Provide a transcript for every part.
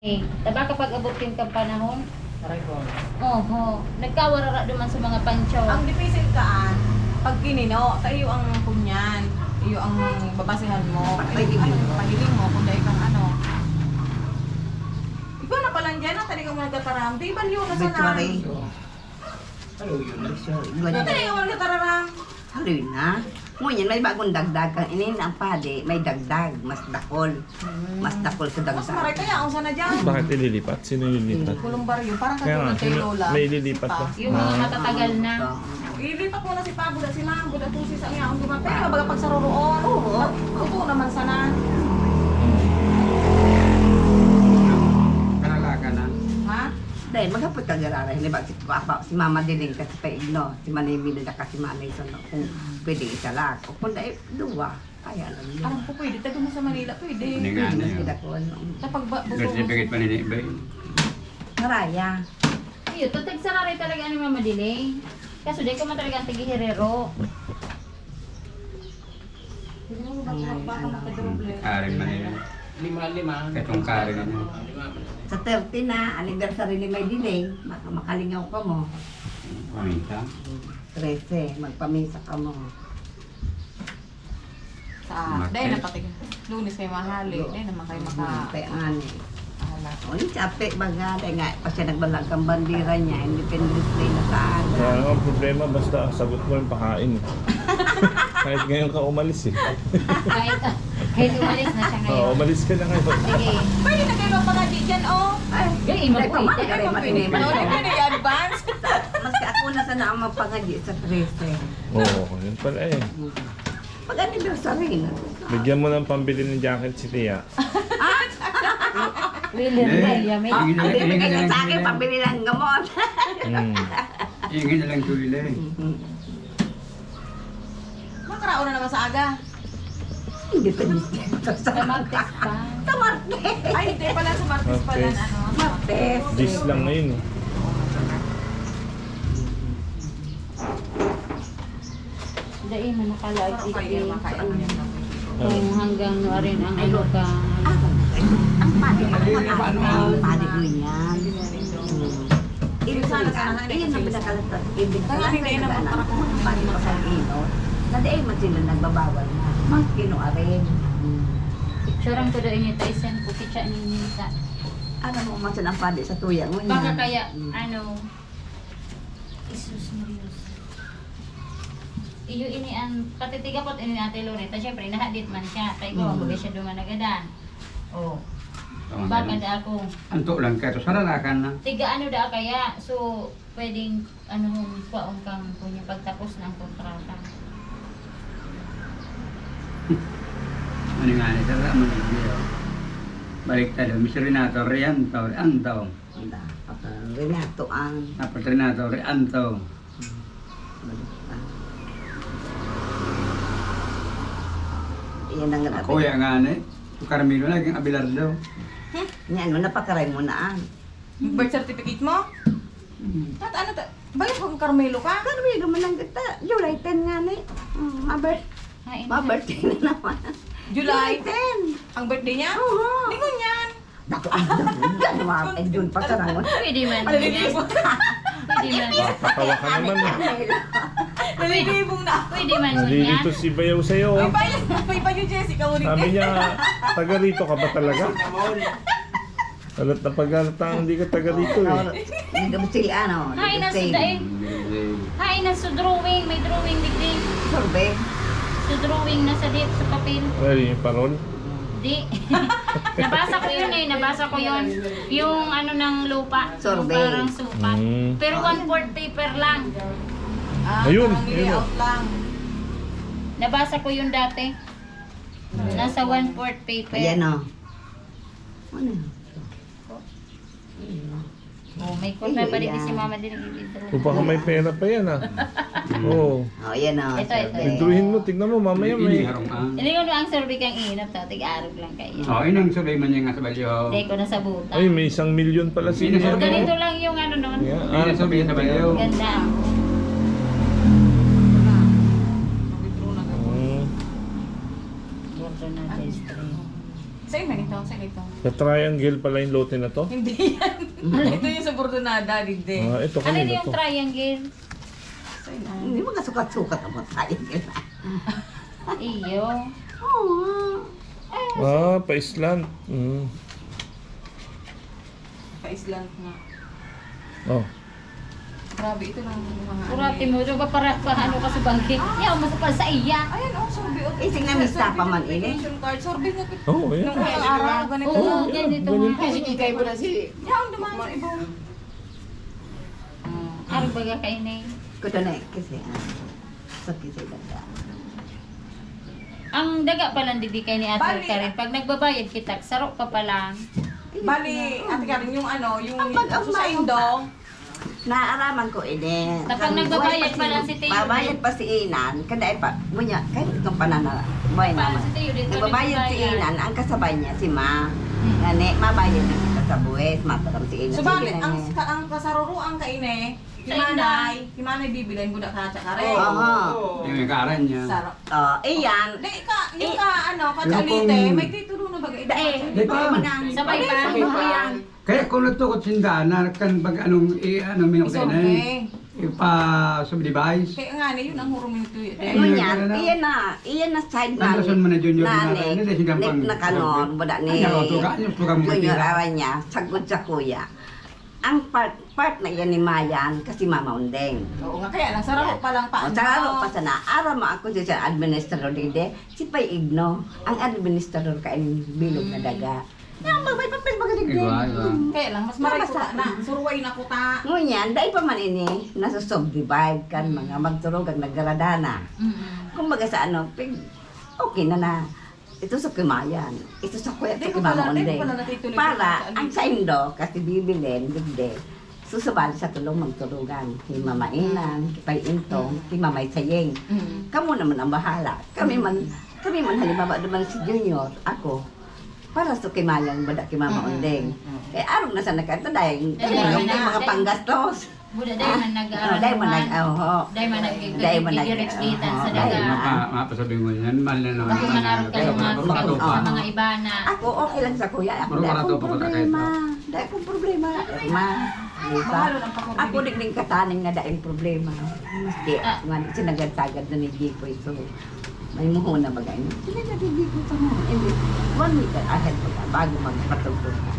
Diba kapag abutin kang panahon, Aray ko. nagkawarara duman sa mga pancho. Ang difícil kaan, pag kinino, tayo ang kunyan, iyo ang babasihan mo, pahiling mo, kung dahil kang ano. Ikaw na pala dyan, tali ka mo nagkataram, di ba liyo na sana? Obituary. Ano yun? Tali ka mo nagkataram. Haloy na. Ngunyan, may bagong dagdag kang inin ang padi, may dagdag, mas dakol. Mas dakol sa Mas maray dagdag. kaya, ang sana dyan. Bakit ililipat? Sino ililipat? Kulong baryo, parang Kaya nga, katulad kay Lola. may ililipat Pa. ba? Yung mga matatagal na. Ilipat mo na si Pablo at si Mang, buda tusi sa iya, ang dumatay, mabaga pag sa roroon. Oo. Totoo naman sana. Kanalaka na. Ha? Dahil maghapot ka garara, hindi ba si Mama Diling kasi pa igno, si Manay Milda kasi Manay Sono, kung pwede isa lang. O kung dahil duwa, kaya lang yun. Alam ko pwede, taga mo sa Manila, pwede. Hindi nga na Mas yun. kita ko, ano. Kapag Certificate pa nila iba yun. Maraya. Iyo, tutag sarari talaga ni Mama Diling. Kaso di ko man talaga ang tigi-herero. Karin man nila. Lima. Katong karin na yun. Sa 30 na, anniversary ni May Diling, makalingaw ka mo. Paminta. 13, magpamisa ka mo. Sa, dahil na pati, lunes kayo mahali, dahil naman kayo Kaya ani. makahala. O, yung chape baga, dahil nga, pa siya nagbalag ang bandera niya, Independence Day na saan. Kaya ang problema, basta sagot mo yung pakain. Kahit ngayon ka umalis eh. Kahit umalis na siya Oo, ngayon. umalis ka na ngayon. Sige. Pwede na kayo magpangadi dyan, oh! Ay, Gay, dahil mag-uwi. pa Dahil man, Pwede matinay na man. pwede i-advance. Maski ako na sana ang mapangadyi sa 13. Oo, yun pala eh. Pag anniversary na. Bigyan mo ng pambili ng jacket si Tia. William, William, eh. Ingin na Hindi ingin na bigay lang sa akin, tulila. pambili ng gamot. Mm. Ingin na lang tulila eh. Makaraon na naman sa aga. Independence Day. Sa Martes pa. Sa Martes. Ay, hindi pala sa Martes pala Martes. na ano. Martes. Gis lang ngayon eh. Dahil mo nakalaag Pero kaya makain mo yan. kung hanggang rin ang ano ka. Ang padi. Ang padi ko yan. Ibig Sana sabihin, sana iyon ang pinakalastas. Ibig Kaya sabihin, hindi naman para kung ang padi ko sa ino. Na dahil man sila nagbabawal na. Mas kinuarin. Surang ko doon yung Tyson, pupitsa ni Nita. Ano mo man ang padi sa tuyang mo Baka yan. kaya, ano, Isus Marius. Iyo ini ang patitiga po ini Ate Loretta. Siyempre, nahadit man siya. Kaya ko, bagay siya dumanagadan. Oh, baka da ako. Anto lang kayo. Sa lalakan na. Tiga ano da kaya, so pwedeng ano paong kang kunya pagtapos ng kontrata. Ano nga nito? Ano nga nito? Balik tayo. Mr. Renato Rianto. Rianto. Renato ang Tapos Renato Rianto. yan ang Ako yung nga ni. Carmelo lagi ang Abelardo. Yan mo, napakaray mo na. Birth certificate mo? At ano ta? Bakit kung Carmelo ka? Karamigo mo lang kita. July 10 nga ni. Hain Ma-birthday na naman. July 10. Ang birthday niya? Oo. Lingon yan. Bako, ang June pa sa rangon. Pwede man. Malilibong. Pwede man. Patawa ka naman eh. Malilibong na. Pwede man mo niya. Nalilito si Bayaw sa'yo. May pa yung Jessica ulit. Sabi niya, taga rito ka ba talaga? Alat na pag-alata, hindi ka taga rito eh. Hindi ka sila ano. Hain na suda eh. Hain na sa drawing. May drawing digdi. Sorbe. Sa drawing na sa dip sa papel. Ay, yung parol. Di. Nabasa ko yun eh. Nabasa ko yun. Yung ano ng lupa. Yung Sorbet. parang supa. Mm. Pero 1/4 paper lang. Ayun, Parang ayun. layout lang. Nabasa ko yun dati. Nasa 1/4 paper. Ayan o. Ano yun? Oh, may kontra pa rin si Mama din ang i-withdraw. O baka may pera pa yan ah. Oo. O, ayan o. Ito, ito. Withdrawin mo, tignan mo, mamaya may... Ini harong ang. Hindi ko ang survey kang inap. Tig-arog lang kayo. Oh, inang sulay man niya nga sa balyo. Hindi ko na sa buta. Ay, may 1,000,000 pala si Hindi na So, siya- ganito lang yung ano nun. Yeah. Ini sulay sa balyo. Ganda. Withdraw na. Mm. Ganda na, Destry. Sa'yo man ito, sa'yo ito. Sa triangle pala yung lote na to? Hindi yan. Ito yung sa Bordonada, hindi. Ah, ito Ano kanina yung to. triangle? So, yun, ah. Hindi mo sukat-sukat ang tayo nila. Iyo. Oo. Ah, pa-island. Mm. Pa-Island nga. Oh. Grabe, ito lang yung mga Kurati mo, diba para paano ka sa bangkit? Yaw, masapal sa iya. Ayan, oh, sorbi. Oh, Ising na mista pa man ini. Certification card. Sorbi na. Oh, yeah. Nung unang araw, ganito Oo, lang. ganito ganyan. nga. Kasi ikay mo na si... Yan, dumaan sa ibang. Ano baga kayo na Kuto na kasi sakit sa daga. Ang daga palang didikay ni Ate Bali. Karen. Pag nagbabayad kita, sarok pa palang. Bali, Ate Karen, yung ano, yung Ang pag- ang sa Indo, Naaraman ko ini. Kapag nagbabayad pa lang si Teo. Babayad pa si Inan, kada pa. Munya, kahit itong panana. Boy Paano naman. si Teo dito Nagbabayad si Inan, ang kasabay niya si Ma. Gani, mabayad na kita sa buwes, mataram si Inan. so bali, Sige, ang, nene. ang kasaruruan ka ine, Sa kimanay bibilin budak ka tsaka rin. Oo. Yung ikaran niya. Sarap. Oh, iyan. Di ka, yung Eh, ka, ano, kachalite, yung- may titulo na bagay. Di ba manang Sabay pa. Sabay pa yan. Kaya kung natukot sindana, kan pag anong, ano, minukay na yun. Isorbe. Ipa-subdivise. Kaya nga, yun ang huruming ito. Ngunyan, iyan na side na. Nandason mo na junior na Nani, hindi siya pang- na kanon, bada ni Ay, tuga mo junior matira. ara niya, sagod sa kuya. Ang part na yan ni Mayan, kasi Mama Undeng. Oo nga, kaya lang, sarap pa lang pa. O, sa araw pa sana, araw mo ako siya administrador dide, si Pay Igno, ang administrador ka bilog na daga. Yan, may papel magaling din. Iba, iba. Kaya lang, mas maray ko na. Suruway na ko ta. Ngunyan, dahil pa man ini, nasa subdivide kan mga magturog ang naggaradana. Kung baga sa ano, okay na na. Ito sa Kimayan, ito sa Kuya, Di ito ko kay Mama pala- di ko Ondeng. pala natutuloy Para, sa ang sa Indo, kasi bibilin, digde, susubali sa tulong magturugan. Kay Mama Inan, kay Intong, kay Mamay Sayeng. Kamu naman ang bahala. Kami man halimbawa naman si Junior, ako, para sa Kimayan, bada kay Mama Ondeng. Eh, arong na sa nakanta dahil Dahil yung mga panggastos. Buda dahil man nag-aaral Dahil man naman. oo. Dahil man Dahil man nag-gigirits-gitan sa dahil daga. man- Mapasabi mo yan, mahal na naman. Bakit manarap ka sa mga iba na. Ako okay lang sa kuya. Ako Marunong dahil ka na to, akong pagkakait problema. mo. Dahil akong problema. Ma, Lisa. Mahalo ng pakurbin. Ako digning kataning na dahil problema. Maski, man, sinagad-sagad na ni Gipoy. So, may muhuna bagay. Sinagad ni Gipoy pa nga. And then, 1 week ahead pa ka, bago magpatugtog ka.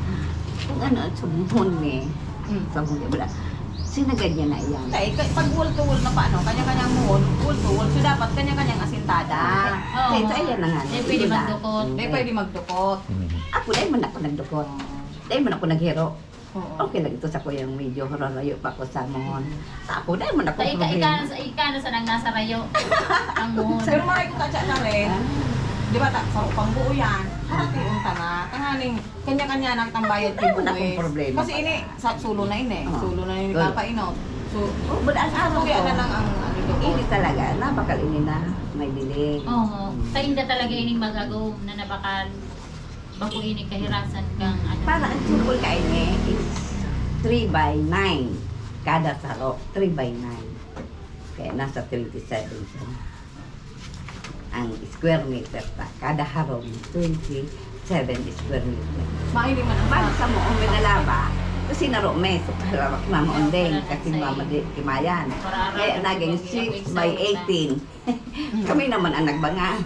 Kung ano, sumuhon ni. Sumuhon wala. Sinagad niya na iyan. Ay, pag wall-to-wall na paano, kanya-kanyang muhon, wall-to-wall, so dapat kanya-kanyang asintada. Oo. Kaya sa iyan na nga. Hindi pwede magdukot. Hindi pwede magdukot. Ako, dahil man ako nagdukot. Dahil man ako naghiro. Oo. Okay lang ito sa kuyang medyo haralayo pa ako sa mohon. Ako, dahil man ako Sa problema. ika na sa nang nasa rayo. Ang muhon. Pero maray ko tatsa na rin, di ba, sa upang buo yan, harap yung tanga, tanganing kanya-kanya nang tambayad Ay, wala kibuwis. akong problema. Kasi ini, sa sulo na ini, Oo. sulo na ini Sulo. kapainot. So, Oh, but ang araw kuya ko, na lang ang ano dukot. ini talaga, napakal ini na may dilig. Oo. Sa inda talaga ining magagaw na nabakal. Bago ini kahirasan kang ano. Para ang sukol ka ini is 3 by 9. Kada saro, 3 by 9. Kaya nasa 27 siya. Ang square meter pa. Kada harong, 27 square meter. Mahiling man ang Para sa mo, minalaba, kasi naro may so para Mama Ondeng, kasi Mama Kimayan. Kaya naging 6 by 18. Kami naman ang nagbanga.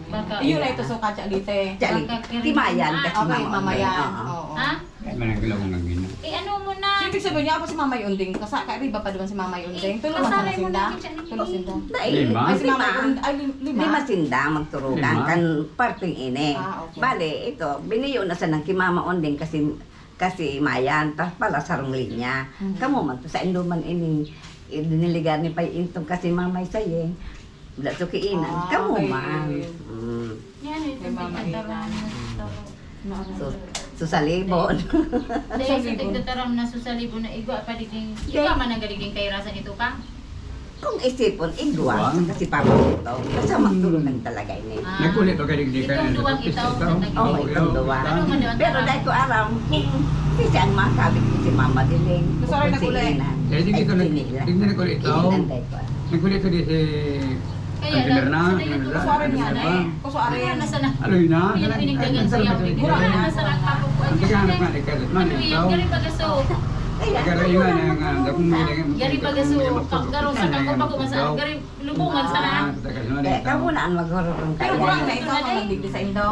Baka, Iyon na ito so katsa dite. Tsali, Kimayan kasi Okay, Mama Ondeng. mamayan. Oo. Oo. ha? Kaya manangkilaw kong gagawin. Eh ano mo na? So, ibig sabihin niya ako si Mamay Unding. Kaya iba pa doon si Mamay Unding. Tulo man Kasanay sa mo sinda. na siya ni Tulo sinda. Dahil, Lima? Ay, si lima. Mamay Unding. Ay, lima. Lima sinda magturugan Lima? kan parting ini. Ah, okay. Bale, ito, biniyo na sa nang Mama Ondeng kasi Mayan, tas pala sarong linya. Kamu man to sa Indoman ini diniligar ni Pay Intong kasi Mamay Sayeng. Wala to kiinan. Ah, Kamu okay. man. Yan ito. Kay Mama Tigtataram na So, so sa libon. Dahil sa tigtataram na susalibon na igwa pa diging. Ikaw man ang galiging kahirasan ito ka? Kung isipon, igwa, kasi Papa ito. Kasi magtulungan talaga ini. Nagkulit o kaligdi ka Itong duwang itaw. Oh, itong duwa. Ano man daw ang Pero tawag? dahil ko aram, kung kasi ang makabit ko si Mama Diling. Gusto rin naguli. Kaya di Ay, ko sinila. tignan nagkulit ito. Iinan dahil ko. Nagkulit ko di si Kaya Ang timer na, sa timer na. Kusuarin nga na eh. Wala Kusuarin. na sana. Aloy na. Yung pinigdagan sa yaw. Wala na. Wala na sana kapupuan Ang niya tiganap sana. nga, ikadat man. Ano yung gari pagaso? Kagalingan na nga, kung may lagay mo. Gari pagaso. Garo sa kako pa kumasa. Gari lubungan sana. Ah, tagal naman Kaya ito. kamu na ang maghorong Pero kaya. buwan na ito ang nagdigdi sa Indo.